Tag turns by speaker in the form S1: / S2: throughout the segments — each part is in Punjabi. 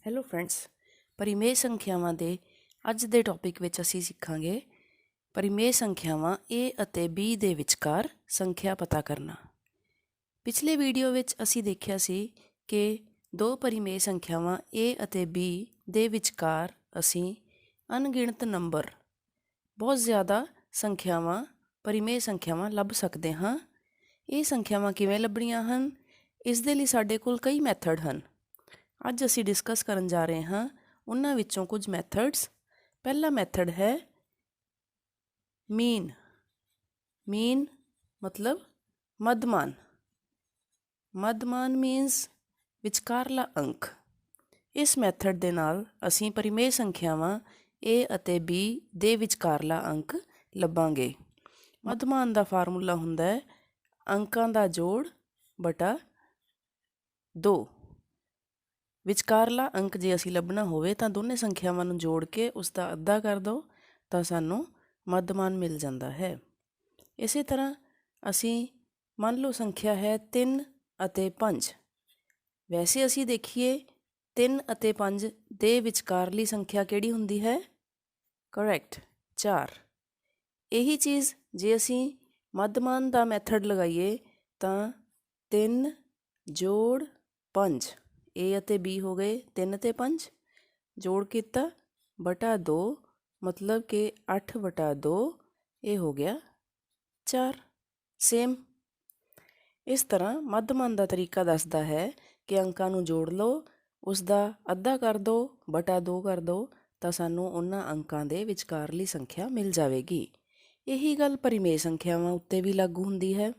S1: ਹੈਲੋ ਫਰੈਂਡਸ, ਪਰਿਮੇਯ ਸੰਖਿਆਵਾਂ ਦੇ ਅੱਜ ਦੇ ਟੌਪਿਕ ਵਿੱਚ ਅਸੀਂ ਸਿੱਖਾਂਗੇ ਪਰਿਮੇਯ ਸੰਖਿਆਵਾਂ A ਅਤੇ B ਦੇ ਵਿਚਕਾਰ ਸੰਖਿਆ ਪਤਾ ਕਰਨਾ। ਪਿਛਲੇ ਵੀਡੀਓ ਵਿੱਚ ਅਸੀਂ ਦੇਖਿਆ ਸੀ ਕਿ ਦੋ ਪਰਿਮੇਯ ਸੰਖਿਆਵਾਂ A ਅਤੇ B ਦੇ ਵਿਚਕਾਰ ਅਸੀਂ ਅਣਗਿਣਤ ਨੰਬਰ, ਬਹੁਤ ਜ਼ਿਆਦਾ ਸੰਖਿਆਵਾਂ, ਪਰਿਮੇਯ ਸੰਖਿਆਵਾਂ ਲੱਭ ਸਕਦੇ ਹਾਂ। ਇਹ ਸੰਖਿਆਵਾਂ ਕਿਵੇਂ ਲੱਭਣੀਆਂ ਹਨ, ਇਸ ਦੇ ਲਈ ਸਾਡੇ ਕੋਲ ਕਈ ਮੈਥਡ ਹਨ। ਅੱਜ ਅਸੀਂ ਡਿਸਕਸ ਕਰਨ ਜਾ ਰਹੇ ਹਾਂ ਉਹਨਾਂ ਵਿੱਚੋਂ ਕੁਝ ਮੈਥਡਸ। ਪਹਿਲਾ ਮੈਥਡ ਹੈ ਮੀਨ। ਮੀਨ ਮਤਲਬ ਮੱਧਮਾਨ। ਮੱਧਮਾਨ ਮੀਨਸ ਵਿਚਕਾਰਲਾ ਅੰਕ। ਇਸ ਮੈਥਡ ਦੇ ਨਾਲ ਅਸੀਂ ਪਰਿਮੇਯ ਸੰਖਿਆਵਾਂ A ਅਤੇ B ਦੇ ਵਿਚਕਾਰਲਾ ਅੰਕ ਲੱਭਾਂਗੇ। ਮੱਧਮਾਨ ਦਾ ਫਾਰਮੂਲਾ ਹੁੰਦਾ ਹੈ ਅੰਕਾਂ ਦਾ ਜੋੜ ਬਟਾ 2। ਵਿਚਕਾਰਲਾ ਅੰਕ ਜੇ ਅਸੀਂ ਲੱਭਣਾ ਹੋਵੇ ਤਾਂ ਦੋਨੇ ਸੰਖਿਆਵਾਂ ਨੂੰ ਜੋੜ ਕੇ ਉਸ ਦਾ ਅੱਧਾ ਕਰ ਦਿਓ ਤਾਂ ਸਾਨੂੰ ਮੱਧਮਾਨ ਮਿਲ ਜਾਂਦਾ ਹੈ। ਇਸੇ ਤਰ੍ਹਾਂ ਅਸੀਂ ਮੰਨ ਲਓ ਸੰਖਿਆ ਹੈ 3 ਅਤੇ 5। ਵੈਸੇ ਅਸੀਂ ਦੇਖੀਏ 3 ਅਤੇ 5 ਦੇ ਵਿਚਕਾਰਲੀ ਸੰਖਿਆ ਕਿਹੜੀ ਹੁੰਦੀ ਹੈ? ਕਰੈਕਟ, 4। ਇਹੀ ਚੀਜ਼ ਜੇ ਅਸੀਂ ਮੱਧਮਾਨ ਦਾ ਮੈਥਡ ਲਗਾਈਏ ਤਾਂ 3 ਜੋੜ 5, A ਅਤੇ B ਹੋ ਗਏ 3 ਅਤੇ 5, ਜੋੜ ਕੀਤਾ ਬਟਾ 2, ਮਤਲਬ ਕਿ 8 ਬਟਾ 2, ਇਹ ਹੋ ਗਿਆ 4। ਸੇਮ ਇਸ ਤਰ੍ਹਾਂ ਮੱਧਮਾਨ ਦਾ ਤਰੀਕਾ ਦੱਸਦਾ ਹੈ ਕਿ ਅੰਕਾਂ ਨੂੰ ਜੋੜ ਲਓ, ਉਸ ਦਾ ਅੱਧਾ ਕਰ ਦਿਓ, ਬਟਾ 2 ਕਰ ਦਿਓ ਤਾਂ ਸਾਨੂੰ ਉਹਨਾਂ ਅੰਕਾਂ ਦੇ ਵਿਚਕਾਰਲੀ ਸੰਖਿਆ ਮਿਲ ਜਾਵੇਗੀ। ਇਹੀ ਗੱਲ ਪਰਿਮੇਯ ਸੰਖਿਆਵਾਂ ਉੱਤੇ ਵੀ ਲਾਗੂ ਹੁੰਦੀ ਹੈ।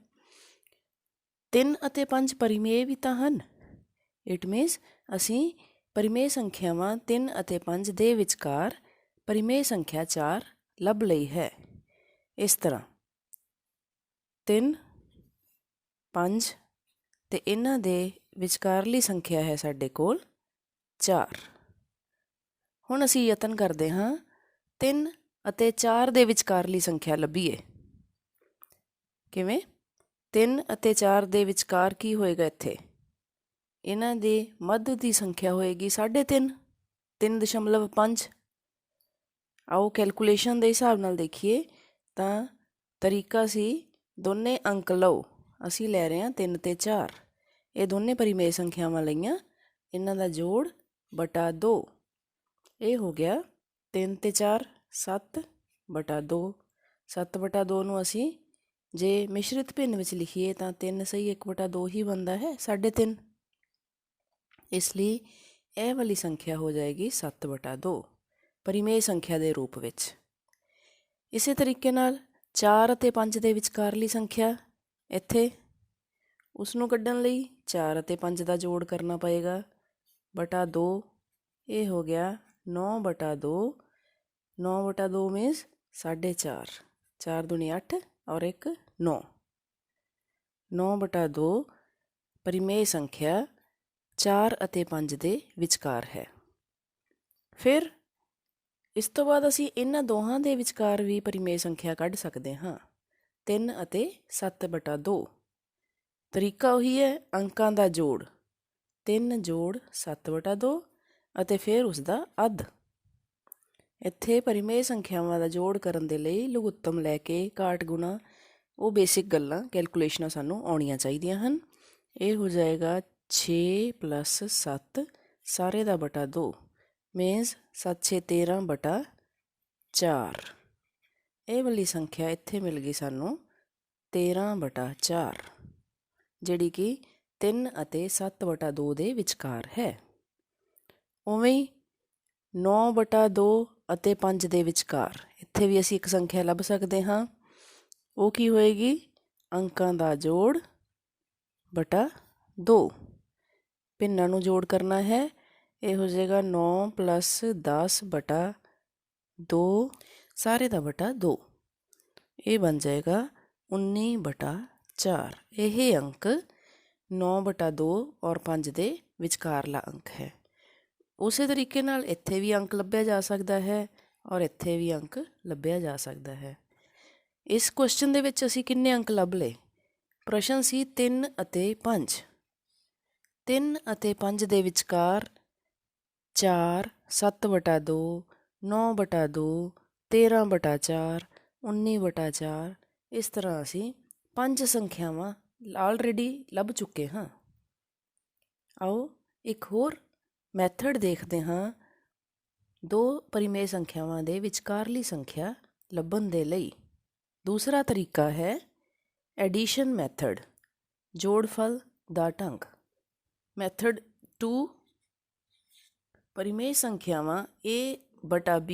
S1: 3 ਅਤੇ 5 ਪਰਿਮੇਯ ਵੀ ਤਾਂ ਹਨ। ਇਟ ਮੀਨਸ ਅਸੀਂ ਪਰਿਮੇਯ ਸੰਖਿਆਵਾਂ 3 ਅਤੇ 5 ਦੇ ਵਿਚਕਾਰ ਪਰਿਮੇਯ ਸੰਖਿਆ 4 ਲੱਭ ਲਈ ਹੈ। ਇਸ ਤਰ੍ਹਾਂ 3, 5 ਅਤੇ ਇਹਨਾਂ ਦੇ ਵਿਚਕਾਰਲੀ ਸੰਖਿਆ ਹੈ ਸਾਡੇ ਕੋਲ 4। ਹੁਣ ਅਸੀਂ ਯਤਨ ਕਰਦੇ ਹਾਂ 3 ਅਤੇ 4 ਦੇ ਵਿਚਕਾਰਲੀ ਸੰਖਿਆ ਲੱਭੀਏ। ਕਿਵੇਂ? 3 ਅਤੇ 4 ਦੇ ਵਿਚਕਾਰ ਕੀ ਹੋਏਗਾ? ਇੱਥੇ ਇਹਨਾਂ ਦੇ ਮੱਧ ਦੀ ਸੰਖਿਆ ਹੋਏਗੀ 3.5, 3.5। ਆਓ ਕੈਲਕੂਲੇਸ਼ਨ ਦੇ ਹਿਸਾਬ ਨਾਲ ਦੇਖੀਏ ਤਾਂ ਤਰੀਕਾ ਸੀ ਦੋਨੇ ਅੰਕ ਲਓ। ਅਸੀਂ ਲੈ ਰਹੇ ਹਾਂ 3 ਅਤੇ 4, ਇਹ ਦੋਨੇ ਪਰਿਮੇਯ ਸੰਖਿਆਵਾਂ ਲਈਆਂ, ਇਹਨਾਂ ਦਾ ਜੋੜ ਬਟਾ 2, ਇਹ ਹੋ ਗਿਆ 3 ਅਤੇ 4 7 ਬਟਾ 2। 7 ਬਟਾ 2 ਨੂੰ ਅਸੀਂ ਜੇ ਮਿਸ਼ਰਿਤ ਭਿੰਨ ਵਿੱਚ ਲਿਖੀਏ ਤਾਂ 3 ਸਹੀ 1 ਬਟਾ 2 ਹੀ ਬਣਦਾ ਹੈ, 3.5। ਇਸ ਲਈ ਇਹ ਵਾਲੀ ਸੰਖਿਆ ਹੋ ਜਾਏਗੀ 7 ਬਟਾ 2 ਪਰਿਮੇਯ ਸੰਖਿਆ ਦੇ ਰੂਪ ਵਿੱਚ। ਇਸੇ ਤਰੀਕੇ ਨਾਲ 4 ਅਤੇ 5 ਦੇ ਵਿਚਕਾਰਲੀ ਸੰਖਿਆ ਇੱਥੇ, ਉਸ ਨੂੰ ਕੱਢਣ ਲਈ 4 ਅਤੇ 5 ਦਾ ਜੋੜ ਕਰਨਾ ਪਏਗਾ ਬਟਾ 2, ਇਹ ਹੋ ਗਿਆ 9 ਬਟਾ 2। 9 ਬਟਾ 2 ਮੀਨਸ 4.5, 4 ਦੂਣੀ 8 ਔਰ 1 9। 9 ਬਟਾ 2 ਪਰਿਮੇਯ ਸੰਖਿਆ 4 ਅਤੇ 5 ਦੇ ਵਿਚਕਾਰ ਹੈ। ਫਿਰ ਇਸ ਤੋਂ ਬਾਅਦ ਅਸੀਂ ਇਹਨਾਂ ਦੋਹਾਂ ਦੇ ਵਿਚਕਾਰ ਵੀ ਪਰਿਮੇਯ ਸੰਖਿਆ ਕੱਢ ਸਕਦੇ ਹਾਂ 3 ਅਤੇ 7 ਬਟਾ 2। ਤਰੀਕਾ ਉਹੀ ਹੈ ਅੰਕਾਂ ਦਾ ਜੋੜ 3 ਜੋੜ 7 ਬਟਾ 2 ਅਤੇ ਫਿਰ ਉਸ ਦਾ ਅੱਧ। ਇੱਥੇ ਪਰਿਮੇਯ ਸੰਖਿਆਵਾਂ ਦਾ ਜੋੜ ਕਰਨ ਦੇ ਲਈ ਲਘੁੱਤਮ ਲੈ ਕੇ ਘਾਟ ਗੁਣਾ, ਉਹ ਬੇਸਿਕ ਗੱਲਾਂ ਕੈਲਕੂਲੇਸ਼ਨਾਂ ਸਾਨੂੰ ਆਉਣੀਆਂ ਚਾਹੀਦੀਆਂ ਹਨ। ਇਹ ਹੋ ਜਾਏਗਾ 6 + 7 ਸਾਰੇ ਦਾ ਬਟਾ 2 ਮੀਨਸ 7 6 13 ਬਟਾ 4। ਇਹ ਵਾਲੀ ਸੰਖਿਆ ਇੱਥੇ ਮਿਲ ਗਈ ਸਾਨੂੰ 13 ਬਟਾ 4, ਜਿਹੜੀ ਕਿ 3 ਅਤੇ 7 ਬਟਾ 2 ਦੇ ਵਿਚਕਾਰ ਹੈ। ਉਵੇਂ ਹੀ 9 ਬਟਾ 2 ਅਤੇ 5 ਦੇ ਵਿਚਕਾਰ ਇੱਥੇ ਵੀ ਅਸੀਂ ਇੱਕ ਸੰਖਿਆ ਲੱਭ ਸਕਦੇ ਹਾਂ। ਉਹ ਕੀ ਹੋਏਗੀ? ਅੰਕਾਂ ਦਾ ਜੋੜ ਬਟਾ 2। ਭਿੰਨਾਂ ਨੂੰ ਜੋੜ ਕਰਨਾ ਹੈ, ਇਹ ਹੋ ਜਾਏਗਾ 9 + 10 ਬਟਾ 2 ਸਾਰੇ ਦਾ ਬਟਾ 2, ਇਹ ਬਣ ਜਾਏਗਾ 19 ਬਟਾ 4। ਇਹ ਅੰਕ 9 ਬਟਾ 2 ਔਰ 5 ਦੇ ਵਿਚਕਾਰਲਾ ਅੰਕ ਹੈ। ਉਸੇ ਤਰੀਕੇ ਨਾਲ ਇੱਥੇ ਵੀ ਅੰਕ ਲੱਭਿਆ ਜਾ ਸਕਦਾ ਹੈ ਔਰ ਇੱਥੇ ਵੀ ਅੰਕ ਲੱਭਿਆ ਜਾ ਸਕਦਾ ਹੈ। ਇਸ ਕੁਐਸਚਨ ਦੇ ਵਿੱਚ ਅਸੀਂ ਕਿੰਨੇ ਅੰਕ ਲੱਭ ਲਏ? ਪ੍ਰਸ਼ਨ ਸੀ 3 ਅਤੇ 5। 3 ਅਤੇ 5 ਦੇ ਵਿਚਕਾਰ 4 7/2 9/2 13/4 19/4 ਇਸ ਤਰ੍ਹਾਂ ਅਸੀਂ 5 ਸੰਖਿਆਵਾਂ ਆਲਰੇਡੀ ਲੱਭ ਚੁੱਕੇ ਹਾਂ। ਆਓ ਇੱਕ ਹੋਰ ਮੈਥਡ ਦੇਖਦੇ ਹਾਂ ਦੋ ਪਰਿਮੇਯ ਸੰਖਿਆਵਾਂ ਦੇ ਵਿਚਕਾਰਲੀ ਸੰਖਿਆ ਲੱਭਣ ਦੇ ਲਈ। ਦੂਸਰਾ ਤਰੀਕਾ ਹੈ ਐਡੀਸ਼ਨ ਮੈਥਡ, ਜੋੜਫਲ ਦਾ ਢੰਗ। ਮੈਥਡ 2 ਪਰਿਮੇਯ ਸੰਖਿਆਵਾਂ a/b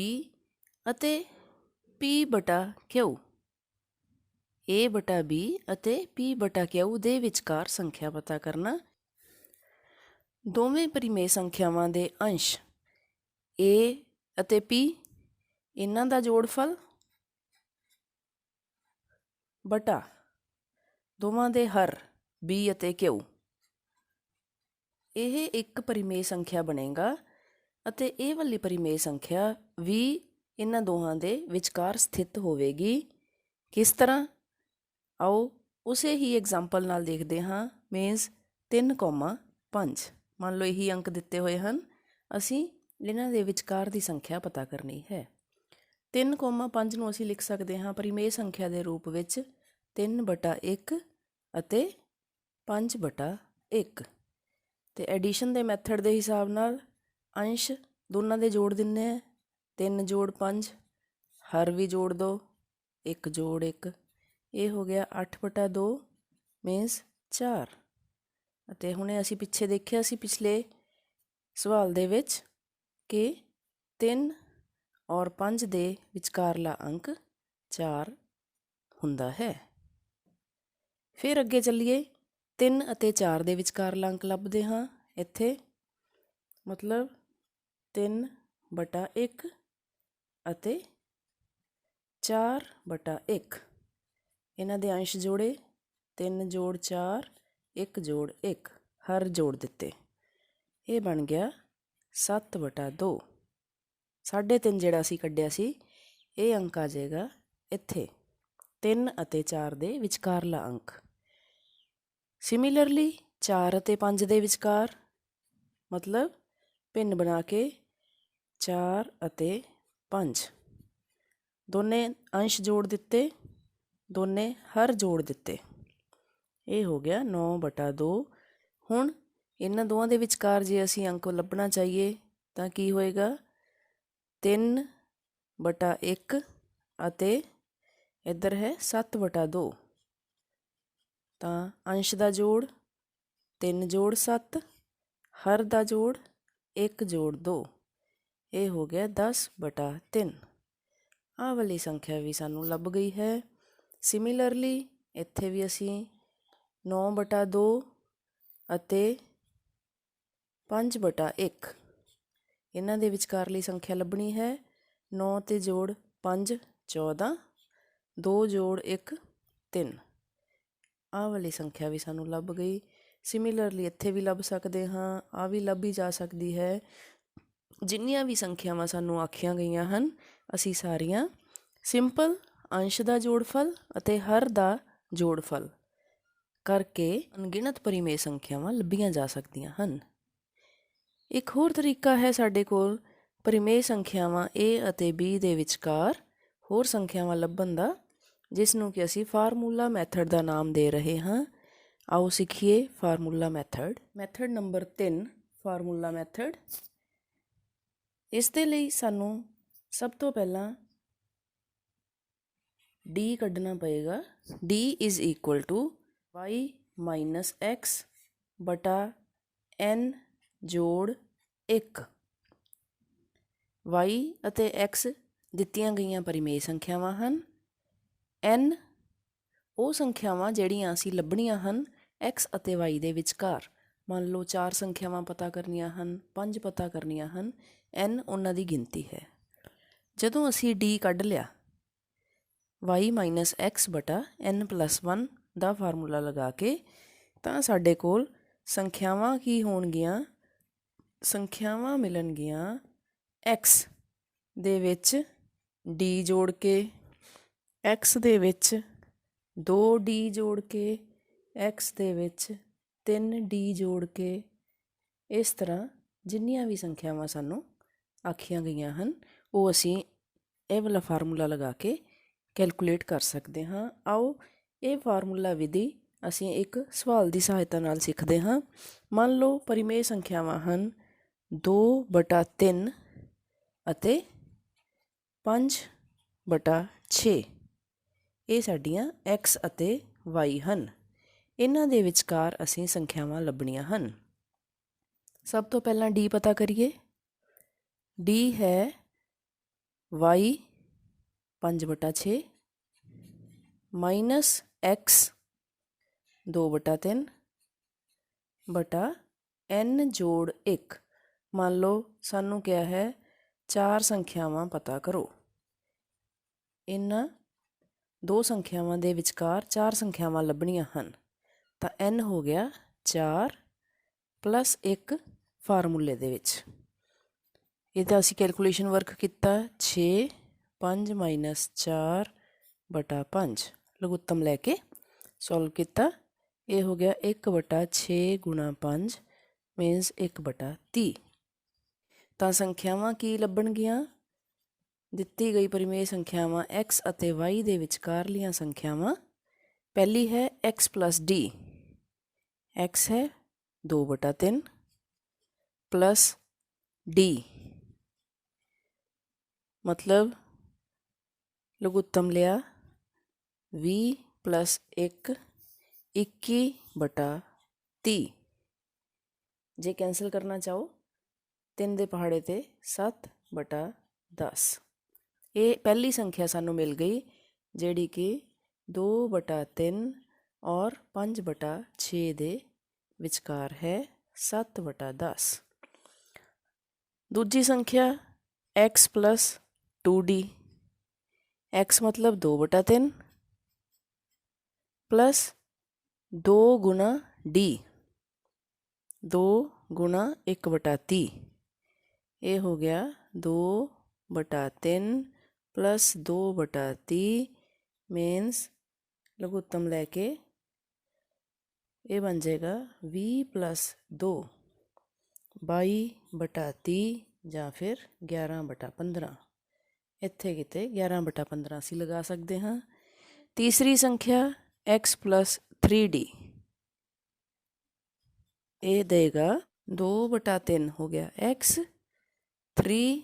S1: ਅਤੇ p/q a/b ਅਤੇ p/q ਦੇ ਵਿਚਕਾਰ ਸੰਖਿਆ ਪਤਾ ਕਰਨਾ। ਦੋਵੇਂ ਪਰਿਮੇਯ ਸੰਖਿਆਵਾਂ ਦੇ ਅੰਸ਼ a ਅਤੇ p, ਇਹਨਾਂ ਦਾ ਜੋੜਫਲ ਬਟਾ ਦੋਵਾਂ ਦੇ ਹਰ b ਅਤੇ q। ਇਹ ਇੱਕ ਪਰਿਮੇਯ ਸੰਖਿਆ ਬਣੇਗਾ ਅਤੇ ਇਹ ਵਾਲੀ ਪਰਿਮੇਯ ਸੰਖਿਆ ਵੀ ਇਹਨਾਂ ਦੋਹਾਂ ਦੇ ਵਿਚਕਾਰ ਸਥਿਤ ਹੋਵੇਗੀ। ਕਿਸ ਤਰ੍ਹਾਂ? ਆਓ ਉਸੇ ਹੀ ਐਗਜ਼ਾਮਪਲ ਨਾਲ ਦੇਖਦੇ ਹਾਂ। ਮੀਨਸ 3,5 ਮੰਨ ਲਓ ਇਹੀ ਅੰਕ ਦਿੱਤੇ ਹੋਏ ਹਨ, ਅਸੀਂ ਇਹਨਾਂ ਦੇ ਵਿਚਕਾਰ ਦੀ ਸੰਖਿਆ ਪਤਾ ਕਰਨੀ ਹੈ। 3,5 ਨੂੰ ਅਸੀਂ ਲਿਖ ਸਕਦੇ ਹਾਂ ਪਰਿਮੇਯ ਸੰਖਿਆ ਦੇ ਰੂਪ ਵਿੱਚ 3/1 ਅਤੇ 5/1। ਅਤੇ ਐਡੀਸ਼ਨ ਦੇ ਮੈਥਡ ਦੇ ਹਿਸਾਬ ਨਾਲ ਅੰਸ਼ ਦੋਨਾਂ ਦੇ ਜੋੜ ਦਿੰਦੇ ਹਾਂ। 3 ਜੋੜ 5, ਹਰ ਵੀ ਜੋੜ 2, 1 ਜੋੜ 1, ਇਹ ਹੋ ਗਿਆ 8/2 ਮੀਨਸ 4। ਅਤੇ ਹੁਣੇ ਅਸੀਂ ਪਿੱਛੇ ਦੇਖਿਆ ਸੀ ਪਿਛਲੇ ਸਵਾਲ ਦੇ ਵਿੱਚ ਕਿ 3 ਔਰ 5 ਦੇ ਵਿਚਕਾਰਲਾ ਅੰਕ 4 ਹੁੰਦਾ ਹੈ। ਫਿਰ ਅੱਗੇ ਚੱਲੀਏ, 3 ਅਤੇ 4 ਦੇ ਵਿਚਕਾਰਲਾ ਅੰਕ ਲੱਭਦੇ ਹਾਂ। ਇੱਥੇ ਮਤਲਬ 3/1 ਅਤੇ 4/1, ਇਹਨਾਂ ਦੇ ਅੰਸ਼ ਜੋੜੇ 3 ਜੋੜ 4, 1 ਜੋੜ 1, ਹਰ ਜੋੜ ਦਿੱਤੇ, ਇਹ ਬਣ ਗਿਆ 7/2। 3.5 ਜਿਹੜਾ ਅਸੀਂ ਕੱਢਿਆ ਸੀ ਇਹ ਅੰਕ ਆ ਜਾਏਗਾ ਇੱਥੇ 3 ਅਤੇ 4 ਦੇ ਵਿਚਕਾਰਲਾ ਅੰਕ। ਸਿਮਿਲਰਲੀ 4 ਅਤੇ 5 ਦੇ ਵਿਚਕਾਰ ਮਤਲਬ ਭਿੰਨ ਬਣਾ ਕੇ 4 ਅਤੇ 5 ਦੋਨੇ ਅੰਸ਼ ਜੋੜ ਦਿੱਤੇ, ਦੋਨੇ ਹਰ ਜੋੜ ਦਿੱਤੇ, ਇਹ ਹੋ ਗਿਆ 9/2। ਹੁਣ ਇਹਨਾਂ ਦੋਵਾਂ ਦੇ ਵਿਚਕਾਰ ਜੇ ਅਸੀਂ ਅੰਕ ਲੱਭਣਾ ਚਾਹੀਏ ਤਾਂ ਕੀ ਹੋਏਗਾ? 3/1 ਅਤੇ ਇੱਧਰ ਹੈ 7/2, ਤਾਂ ਅੰਸ਼ ਦਾ ਜੋੜ 3 ਜੋੜ 7, ਹਰ ਦਾ ਜੋੜ 1 ਜੋੜ 2, ਇਹ ਹੋ ਗਿਆ 10/3। ਆਹ ਵਾਲੀ ਸੰਖਿਆ ਵੀ ਸਾਨੂੰ ਲੱਭ ਗਈ ਹੈ। ਸਿਮਿਲਰਲੀ ਇੱਥੇ ਵੀ ਅਸੀਂ 9/2 ਅਤੇ 5/1 ਇਹਨਾਂ ਦੇ ਵਿਚਕਾਰਲੀ ਸੰਖਿਆ ਲੱਭਣੀ ਹੈ। 9 ਤੇ ਜੋੜ 5 14, 2 ਜੋੜ 1 3, ਆਹ ਵਾਲੀ ਸੰਖਿਆ ਵੀ ਸਾਨੂੰ ਲੱਭ ਗਈ। ਸਿਮਿਲਰਲੀ ਇੱਥੇ ਵੀ ਲੱਭ ਸਕਦੇ ਹਾਂ, ਆਹ ਵੀ ਲੱਭੀ ਜਾ ਸਕਦੀ ਹੈ। ਜਿੰਨੀਆਂ ਵੀ ਸੰਖਿਆਵਾਂ ਸਾਨੂੰ ਆਖੀਆਂ ਗਈਆਂ ਹਨ ਅਸੀਂ ਸਾਰੀਆਂ ਸਿੰਪਲ ਅੰਸ਼ ਦਾ ਜੋੜਫਲ ਅਤੇ ਹਰ ਦਾ ਜੋੜਫਲ ਕਰਕੇ ਅਣਗਿਣਤ ਪਰਿਮੇਯ ਸੰਖਿਆਵਾਂ ਲੱਭੀਆਂ ਜਾ ਸਕਦੀਆਂ ਹਨ। ਇੱਕ ਹੋਰ ਤਰੀਕਾ ਹੈ ਸਾਡੇ ਕੋਲ ਪਰਿਮੇਯ ਸੰਖਿਆਵਾਂ a ਅਤੇ b ਦੇ ਵਿਚਕਾਰ ਹੋਰ ਸੰਖਿਆਵਾਂ ਲੱਭਣ ਦਾ, ਜਿਸ ਨੂੰ ਕਿ ਅਸੀਂ ਫਾਰਮੂਲਾ ਮੈਥਡ ਦਾ ਨਾਮ ਦੇ ਰਹੇ ਹਾਂ। ਆਓ ਸਿੱਖੀਏ formula method. Method number 3 formula method. ਇਸ ਦੇ ਲਈ ਸਾਨੂੰ ਸਭ ਤੋਂ ਪਹਿਲਾਂ d ਕੱਢਣਾ ਪਏਗਾ। d = y - x ਬਟਾ n ਜੋੜ 1। y ਅਤੇ x ਦਿੱਤੀਆਂ ਗਈਆਂ ਪਰਿਮੇਯ ਸੰਖਿਆਵਾਂ ਹਨ। n ਉਹ ਸੰਖਿਆਵਾਂ ਜਿਹੜੀਆਂ ਅਸੀਂ ਲੱਭਣੀਆਂ ਹਨ x ਅਤੇ y ਦੇ ਵਿਚਕਾਰ। ਮੰਨ ਲਓ 4 ਸੰਖਿਆਵਾਂ ਪਤਾ ਕਰਨੀਆਂ ਹਨ, 5 ਪਤਾ ਕਰਨੀਆਂ ਹਨ, n ਉਹਨਾਂ ਦੀ ਗਿਣਤੀ ਹੈ। ਜਦੋਂ ਅਸੀਂ d ਕੱਢ ਲਿਆ y - x ਬਟਾ n+1 ਦਾ ਫਾਰਮੂਲਾ ਲਗਾ ਕੇ, ਤਾਂ ਸਾਡੇ ਕੋਲ ਸੰਖਿਆਵਾਂ ਕੀ ਹੋਣਗੀਆਂ? ਸੰਖਿਆਵਾਂ ਮਿਲਣਗੀਆਂ x ਦੇ ਵਿੱਚ d ਜੋੜ ਕੇ, x ਦੇ ਵਿੱਚ 2d ਜੋੜ ਕੇ, x ਦੇ ਵਿੱਚ 3d ਜੋੜ ਕੇ, ਇਸ ਤਰ੍ਹਾਂ ਜਿੰਨੀਆਂ ਵੀ ਸੰਖਿਆਵਾਂ ਸਾਨੂੰ ਆਖੀਆਂ ਗਈਆਂ ਹਨ ਉਹ ਅਸੀਂ ਇਹ ਵਾਲਾ ਫਾਰਮੂਲਾ ਲਗਾ ਕੇ ਕੈਲਕੂਲੇਟ ਕਰ ਸਕਦੇ ਹਾਂ। ਆਓ ਇਹ ਫਾਰਮੂਲਾ ਵਿਧੀ ਅਸੀਂ ਇੱਕ ਸਵਾਲ ਦੀ ਸਹਾਇਤਾ ਨਾਲ ਸਿੱਖਦੇ ਹਾਂ। ਮੰਨ ਲਓ ਪਰਿਮੇਯ ਸੰਖਿਆਵਾਂ ਹਨ 2/3 ਅਤੇ 5/6। ਇਹ ਸਾਡੀਆਂ x ਅਤੇ y ਹਨ। ਇਹਨਾਂ ਦੇ ਵਿਚਕਾਰ ਅਸੀਂ ਸੰਖਿਆਵਾਂ ਲੱਭਣੀਆਂ ਹਨ। ਸਭ ਤੋਂ ਪਹਿਲਾਂ d ਪਤਾ ਕਰੀਏ। d ਹੈ y 5/6 ਮਾਈਨਸ x 2/3 ਬਟਾ n ਜੋੜ 1। ਮੰਨ ਲਓ ਸਾਨੂੰ ਕਿਹਾ ਹੈ 4 ਸੰਖਿਆਵਾਂ ਪਤਾ ਕਰੋ। ਇਹਨਾਂ ਦੋ ਸੰਖਿਆਵਾਂ ਦੇ ਵਿਚਕਾਰ 4 ਸੰਖਿਆਵਾਂ ਲੱਭਣੀਆਂ ਹਨ ਤਾਂ n ਹੋ ਗਿਆ 4 ਪਲੱਸ 1 ਫਾਰਮੂਲੇ ਦੇ ਵਿੱਚ। ਇਹਦਾ ਅਸੀਂ ਕੈਲਕੂਲੇਸ਼ਨ ਵਰਕ ਕੀਤਾ 6 5 ਮਾਈਨਸ 4/5 ਲਘੁੱਤਮ ਲੈ ਕੇ ਸੋਲਵ ਕੀਤਾ। ਇਹ ਹੋ ਗਿਆ 1/6 ਗੁਣਾ 5 ਮੀਨਸ 1/30। ਤਾਂ ਸੰਖਿਆਵਾਂ ਕੀ ਲੱਭਣਗੀਆਂ? ਦਿੱਤੀ ਗਈ ਪਰਿਮੇਯ ਸੰਖਿਆਵਾਂ x ਅਤੇ y ਦੇ ਵਿਚਕਾਰਲੀਆਂ ਸੰਖਿਆਵਾਂ। ਪਹਿਲੀ ਹੈ x ਪਲੱਸ d। x ਹੈ 2/3 प्लस d मतलब लघुत्तम लिया 20 प्लस 1 21/30। जे कैंसल करना चाहो 3 दे पहाड़े ते 7/10। ये पहली संख्या सानू मिल गई जिहड़ी कि 2/3 और 5/6 दे विचकार है 7/10। दूजी संख्या x प्लस 2d। x मतलब 2/3 प्लस 2 गुना d 2 गुना 1/30। ये हो गया 2/3 प्लस 2/30 मीन्स लघुत्तम लैके ये बन जाएगा 20 प्लस 2 22/30 ਜਾਂ ਫਿਰ 11/15। ਇੱਥੇ ਕਿਤੇ 11/15 ਅਸੀਂ ਲਗਾ ਸਕਦੇ ਹਾਂ। ਤੀਸਰੀ ਸੰਖਿਆ x ਪਲੱਸ 3d। ਇਹ ਦੇਗਾ 2/3 ਹੋ ਗਿਆ x 3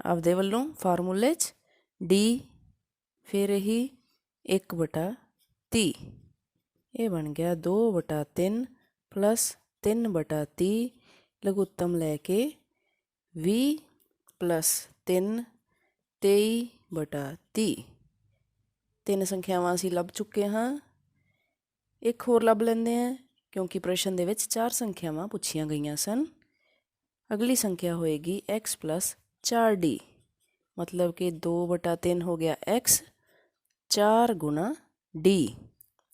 S1: ਆਪਦੇ ਵੱਲੋਂ ਫਾਰਮੂਲੇ 'ਚ d ਫਿਰ ਇਹੀ 1/30। ਇਹ ਬਣ ਗਿਆ 2/3 ਪਲੱਸ 3/30 ਲਘੁੱਤਮ ਲੈ ਕੇ 20 प्लस 3 23/30। 3 ਸੰਖਿਆਵਾਂ ਅਸੀਂ ਲੱਭ ਚੁੱਕੇ ਹਾਂ। ਇੱਕ ਹੋਰ ਲੱਭ ਲੈਂਦੇ ਹਾਂ ਕਿਉਂਕਿ ਪ੍ਰਸ਼ਨ ਦੇ ਵਿੱਚ 4 ਸੰਖਿਆਵਾਂ ਪੁੱਛੀਆਂ ਗਈਆਂ ਸਨ। ਅਗਲੀ ਸੰਖਿਆ ਹੋਏਗੀ x ਪਲੱਸ 4d ਮਤਲਬ ਕਿ 2/3 ਹੋ ਗਿਆ x 4 ਗੁਣਾ d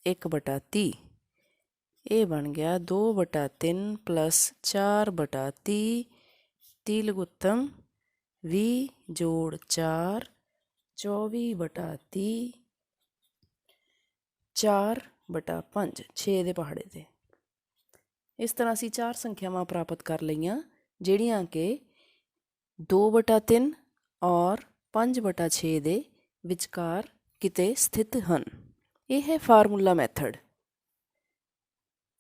S1: 1/30। ਇਹ ਬਣ ਗਿਆ 2/3 प्लस 4/30 30 लघुत्तम 20 जोड़ 4 24/30 4/5 6 ਦੇ ਪਹਾੜੇ ਤੇ। ਇਸ ਤਰ੍ਹਾਂ ਅਸੀਂ 4 ਸੰਖਿਆਵਾਂ ਪ੍ਰਾਪਤ ਕਰ ਲਈਆਂ ਜਿਹੜੀਆਂ ਕਿ 2/3 ਔਰ 5/6 ਦੇ ਵਿਚਕਾਰ ਕਿਤੇ ਸਥਿਤ ਹਨ। ਇਹ ਹੈ ਫਾਰਮੂਲਾ ਮੈਥਡ।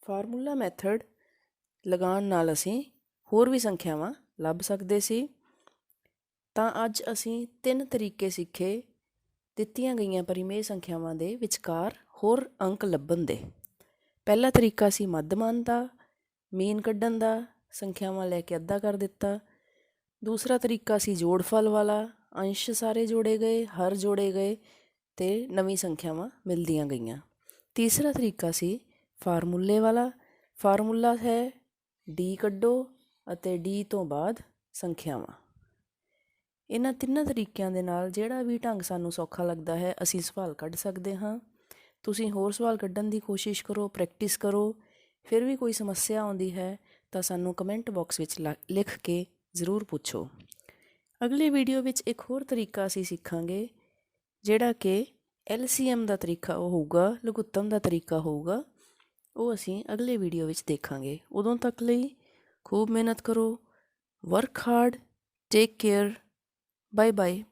S1: ਫਾਰਮੂਲਾ ਮੈਥਡ ਲਗਾਉਣ ਨਾਲ ਅਸੀਂ ਹੋਰ ਵੀ ਸੰਖਿਆਵਾਂ ਲੱਭ ਸਕਦੇ ਸੀ। ਤਾਂ ਅੱਜ ਅਸੀਂ 3 ਤਰੀਕੇ ਸਿੱਖੇ ਦਿੱਤੀਆਂ ਗਈਆਂ ਪਰਿਮੇਯ ਸੰਖਿਆਵਾਂ ਦੇ ਵਿਚਕਾਰ ਹੋਰ ਅੰਕ ਲੱਭਣ ਦੇ। ਪਹਿਲਾ ਤਰੀਕਾ ਸੀ ਮੱਧਮਾਨ ਦਾ, ਮੀਨ ਕੱਢਣ ਦਾ, ਸੰਖਿਆਵਾਂ ਲੈ ਕੇ ਅੱਧਾ ਕਰ ਦਿੱਤਾ। ਦੂਸਰਾ ਤਰੀਕਾ ਸੀ ਜੋੜਫਲ ਵਾਲਾ, ਅੰਸ਼ ਸਾਰੇ ਜੋੜੇ ਗਏ, ਹਰ ਜੋੜੇ ਗਏ ਤੇ ਨਵੀਂ ਸੰਖਿਆਵਾਂ ਮਿਲਦੀਆਂ ਗਈਆਂ। ਤੀਸਰਾ ਤਰੀਕਾ ਸੀ ਫਾਰਮੂਲੇ ਵਾਲਾ। ਫਾਰਮੂਲਾ ਹੈ d ਕੱਢੋ ਅਤੇ d ਤੋਂ ਬਾਅਦ ਸੰਖਿਆਵਾਂ। ਇਹਨਾਂ ਤਿੰਨਾਂ ਤਰੀਕਿਆਂ ਦੇ ਨਾਲ ਜਿਹੜਾ ਵੀ ਢੰਗ ਸਾਨੂੰ ਸੌਖਾ ਲੱਗਦਾ ਹੈ ਅਸੀਂ ਸਵਾਲ ਕੱਢ ਸਕਦੇ ਹਾਂ। ਤੁਸੀਂ ਹੋਰ ਸਵਾਲ ਕੱਢਣ ਦੀ ਕੋਸ਼ਿਸ਼ ਕਰੋ, ਪ੍ਰੈਕਟਿਸ ਕਰੋ। ਫਿਰ ਵੀ ਕੋਈ ਸਮੱਸਿਆ ਆਉਂਦੀ ਹੈ ਤਾਂ ਸਾਨੂੰ ਕਮੈਂਟ ਬਾਕਸ ਵਿੱਚ ਲਿਖ ਕੇ ਜ਼ਰੂਰ ਪੁੱਛੋ। ਅਗਲੇ ਵੀਡੀਓ ਵਿੱਚ ਇੱਕ ਹੋਰ ਤਰੀਕਾ ਅਸੀਂ ਸਿੱਖਾਂਗੇ ਜਿਹੜਾ ਕਿ LCM ਦਾ ਤਰੀਕਾ ਹੋਊਗਾ, ਲਘੁੱਤਮ ਦਾ ਤਰੀਕਾ ਹੋਊਗਾ। ਉਹ ਅਸੀਂ ਅਗਲੇ ਵੀਡੀਓ ਵਿੱਚ ਦੇਖਾਂਗੇ। ਉਦੋਂ ਤੱਕ ਲਈ ਖੂਬ ਮਿਹਨਤ ਕਰੋ, work hard, take care, bye bye.